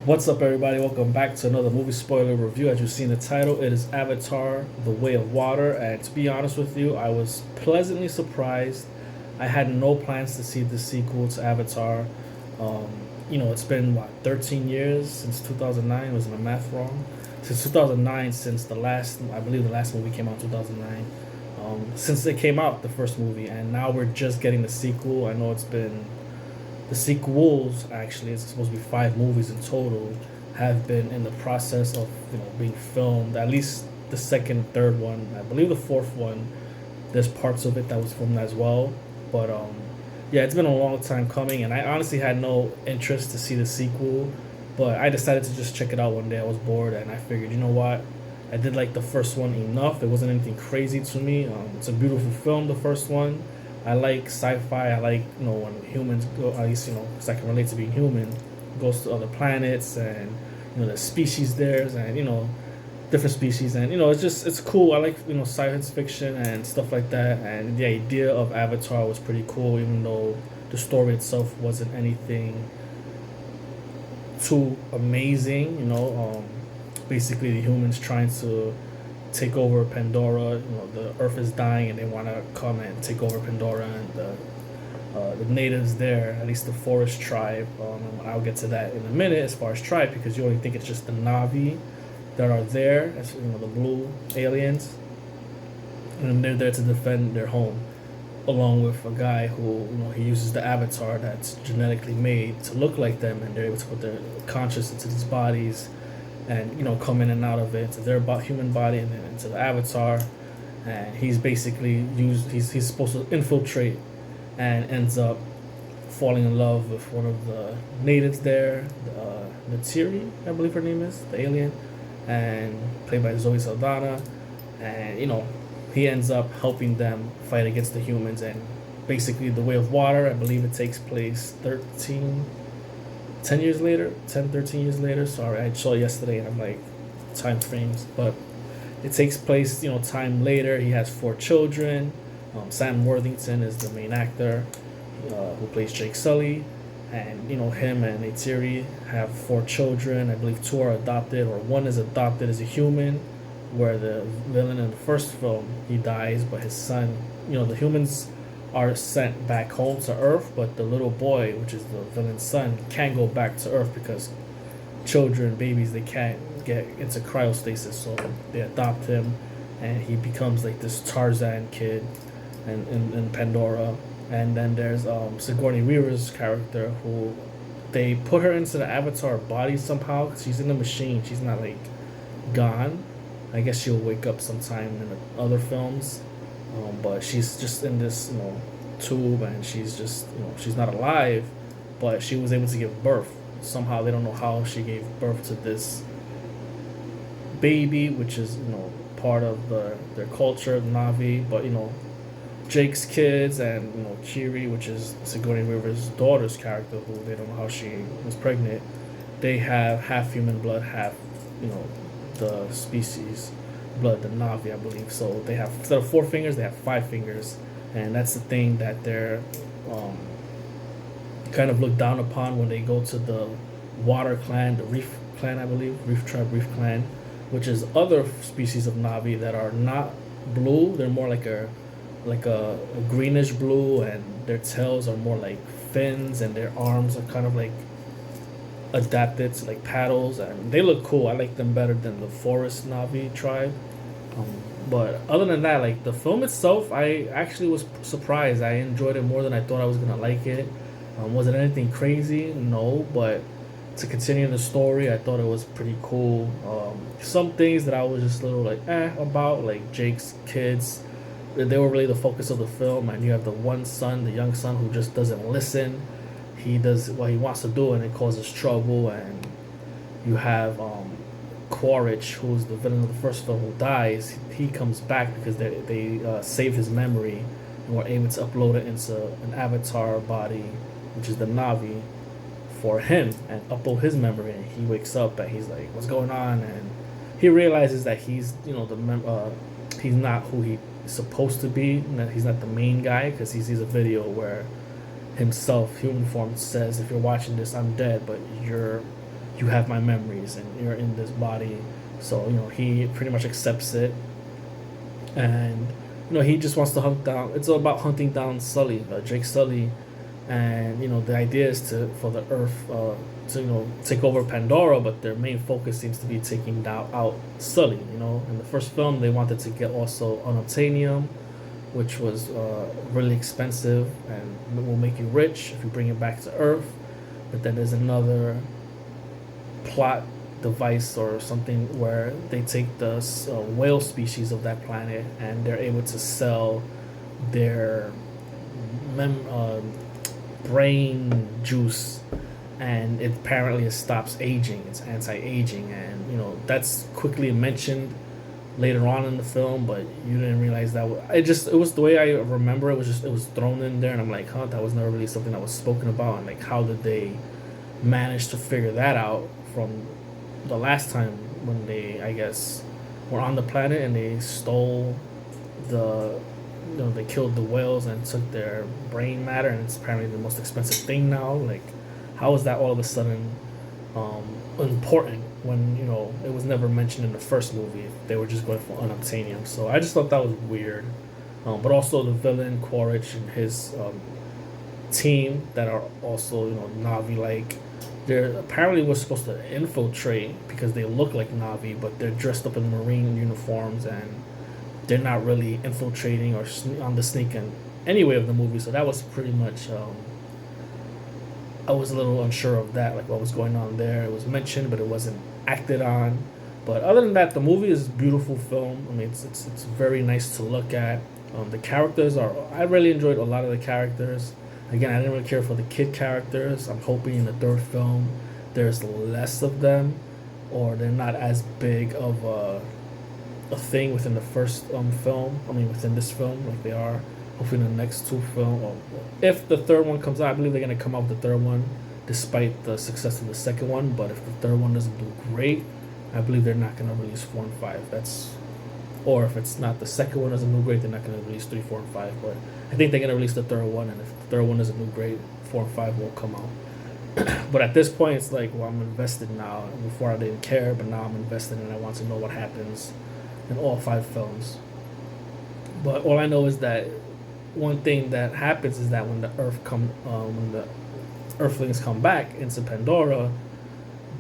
What's up, everybody? Welcome back to another movie spoiler review. As you've seen the title, it is Avatar: The Way of Water. And to be honest with you, I was pleasantly surprised. I had no plans to see the sequel to Avatar. Um, it's been, 13 years since 2009. Was my math wrong? Since 2009, since I believe the last movie came out in 2009. Since it came out, the first movie, and now we're just getting the sequel. I know it's been the sequels, actually, it's supposed to be 5 movies in total, have been in the process of being filmed. At least the second, third one, I believe the fourth one, there's parts of it that was filmed as well. But yeah, it's been a long time coming, and I honestly had no interest to see the sequel. But I decided to just check it out one day. I was bored, and I figured, you know what? I did like the first one enough. It wasn't anything crazy to me. It's a beautiful film, the first one. I like sci-fi. I like when humans go, at least because I can relate to being human, goes to other planets, and the species there, and different species, and it's cool. I like science fiction and stuff like that, and the idea of Avatar was pretty cool, even though the story itself wasn't anything too amazing. Basically the humans trying to take over Pandora. The Earth is dying, and they want to come and take over Pandora. And the natives there, at least the forest tribe. I'll get to that in a minute as far as tribe, because you only think it's just the Na'vi that are there, as the blue aliens, and they're there to defend their home, along with a guy who he uses the avatar that's genetically made to look like them, and they're able to put their conscious into these bodies and come in and out of it, to their human body and then into the avatar. And he's basically he's supposed to infiltrate, and ends up falling in love with one of the natives there, Neytiri, I believe her name is, the alien, and played by Zoe Saldana. And he ends up helping them fight against the humans. And basically The Way of Water, I believe it takes place 13 years later. Sorry, I saw it yesterday and I'm like, time frames. But it takes place, time later. He has 4 children. Sam Worthington is the main actor, who plays Jake Sully. And, him and Neytiri have 4 children. I believe 2 are adopted, or 1 is adopted as a human, where the villain in the first film, he dies, but his son, the humans are sent back home to Earth, but the little boy, which is the villain's son, can't go back to Earth because babies, they can't get into cryostasis, so they adopt him, and he becomes like this Tarzan kid in Pandora. And then there's Sigourney Weaver's character, who they put her into the Avatar body somehow, because she's in the machine. She's not like gone. I guess she'll wake up sometime in the other films. But she's just in this, tube, and she's just, she's not alive, but she was able to give birth. Somehow, they don't know how she gave birth to this baby, which is, part of their culture, the Na'vi. But, Jake's kids and, Kiri, which is Sigourney Weaver's daughter's character, who they don't know how she was pregnant, they have half human blood, half, the species blood, the Na'vi, I believe. So they have, instead of 4 fingers, they have 5 fingers, and that's the thing that they're kind of looked down upon when they go to the Water Clan, the Reef Clan, I believe, Reef Tribe, Reef Clan, which is other species of Na'vi that are not blue. They're more like a greenish blue, and their tails are more like fins, and their arms are kind of like adapted to like paddles, and they look cool. I like them better than the Forest Na'vi tribe. But other than that, like the film itself, I actually was surprised. I enjoyed it more than I thought I was gonna like it. Was it anything crazy? No, but to continue the story, I thought it was pretty cool. Some things that I was just a little like about, like Jake's kids, they were really the focus of the film. And you have the one son, the young son, who just doesn't listen. He does what he wants to do, and it causes trouble. And you have Quaritch, who's the villain of the first film, who dies. He comes back because they saved his memory and were able to upload it into an avatar body, which is the Na'vi, for him, and upload his memory. And he wakes up and he's like, "What's going on?" And he realizes that he's he's not who he's supposed to be. That he's not the main guy, because he sees a video where himself, human form, says, "If you're watching this, I'm dead, but you have my memories and you're in this body. So he pretty much accepts it, and he just wants to hunt down. It's all about hunting down Sully, Jake Sully, and the idea is for the Earth to take over Pandora, but their main focus seems to be taking down out Sully. In the first film they wanted to get also unobtainium, which was really expensive and will make you rich if you bring it back to Earth. But then there's another plot device or something where they take the whale species of that planet and they're able to sell their brain juice, and it stops aging. It's anti-aging, and that's quickly mentioned later on in the film, but you didn't realize that. It was the way I remember it. It was thrown in there, and I'm like, huh, that was never really something that was spoken about. And like, how did they manage to figure that out from the last time when they, I guess, were on the planet and they stole they killed the whales and took their brain matter, and it's apparently the most expensive thing now. Like, how is that all of a sudden important when it was never mentioned in the first movie? They were just going for unobtainium. So I just thought that was weird. But also the villain Quaritch and his team that are also Navi like. They're apparently was supposed to infiltrate because they look like Navi, but they're dressed up in Marine uniforms and they're not really infiltrating or on the sneak in any way of the movie. So that was pretty much. I was a little unsure of that, like what was going on there. It was mentioned, but it wasn't acted on. But other than that, the movie is a beautiful film. I mean, it's very nice to look at. The characters I really enjoyed a lot of the characters. Again, I didn't really care for the kid characters. I'm hoping in the third film there's less of them, or they're not as big of a thing within the first film. I mean, within this film, like they are. Hopefully, in the next two film, or if the third one comes out, I believe they're gonna come out with the third one, despite the success of the second one. But if the third one doesn't do great, I believe they're not gonna release 4 and 5. Or if it's not the second one doesn't do great, they're not gonna release 3, 4, and 5. But I think they're gonna release the third one, and if the third one doesn't do great, 4 and 5 won't come out. But at this point, it's like, well, I'm invested now. Before I didn't care, but now I'm invested, and I want to know what happens in all 5 films. But all I know is that one thing that happens is that when the Earthlings come back into Pandora,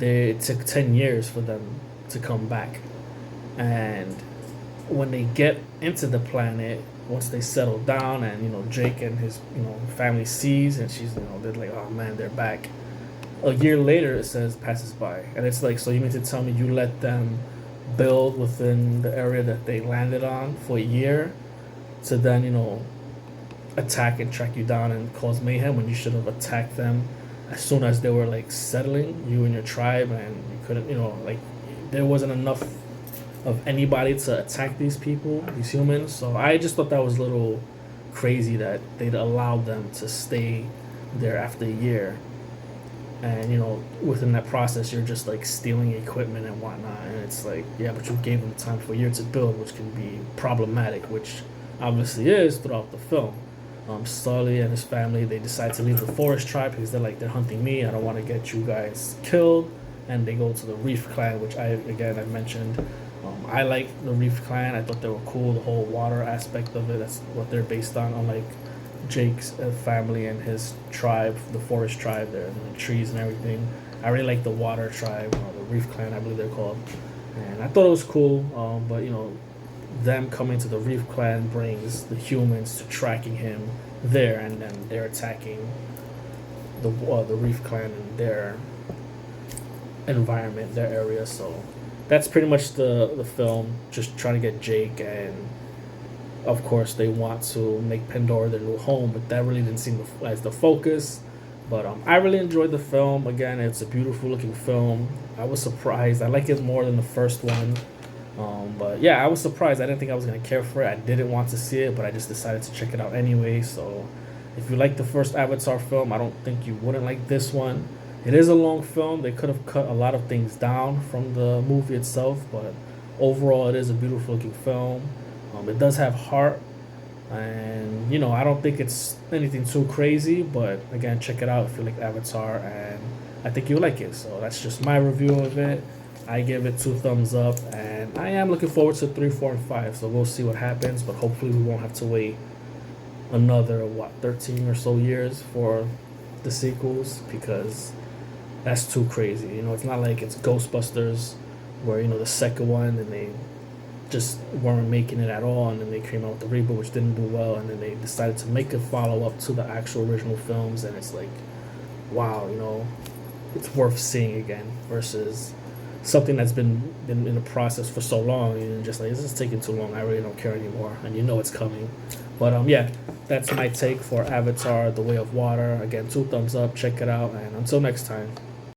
it took 10 years for them to come back, and when they get into the planet, once they settle down, and Jake and his family sees, and she's they're like, oh man, they're back. A year later, it says passes by, and it's like, so you mean to tell me you let them build within the area that they landed on for a year, to then attack and track you down and cause mayhem, when you should have attacked them as soon as they were like settling, you and your tribe, and you couldn't, like there wasn't enough of anybody to attack these people, these humans. So I just thought that was a little crazy that they'd allowed them to stay there after a year. And within that process, you're just like stealing equipment and whatnot, and it's like, yeah, but you gave them time for a year to build, which can be problematic, which obviously is throughout the film. Sully and his family, they decide to leave the forest tribe because they're hunting me. I don't want to get you guys killed, and they go to the Reef Clan, which I mentioned. I like the Reef Clan. I thought they were cool. The whole water aspect of it, that's what they're based on. Unlike Jake's family and his tribe, the forest tribe, there, and the trees and everything. I really like the water tribe, the Reef Clan, I believe they're called. And I thought it was cool, but them coming to the Reef Clan brings the humans to tracking him there, and then they're attacking the Reef Clan in their environment, their area. So that's pretty much the film, just trying to get Jake, and of course they want to make Pandora their new home, but that really didn't seem as the focus. But I really enjoyed the film. Again, it's a beautiful looking film. I was surprised. I like it more than the first one. But yeah, I was surprised. I didn't think I was going to care for it. I didn't want to see it, but I just decided to check it out anyway. So if you like the first Avatar film, I don't think you wouldn't like this one. It is a long film. They could have cut a lot of things down from the movie itself, but overall it is a beautiful looking film. It does have heart, and I don't think it's anything too crazy, but again, check it out if you like Avatar. And I think you'll like it. So that's just my review of it. I give it 2 thumbs up, and I am looking forward to 3, 4, and 5. So we'll see what happens, but hopefully we won't have to wait another 13 or so years for the sequels, because that's too crazy. You know, it's not like it's Ghostbusters where, you know, the second one and they just weren't making it at all, and then they came out with the reboot which didn't do well, and then they decided to make a follow-up to the actual original films, and it's like, wow, you know, it's worth seeing again, versus something that's been in the process for so long and just like, this is taking too long, I really don't care anymore, and you know it's coming. But yeah, that's my take for Avatar: The Way of Water. Again, 2 thumbs up, check it out, and until next time.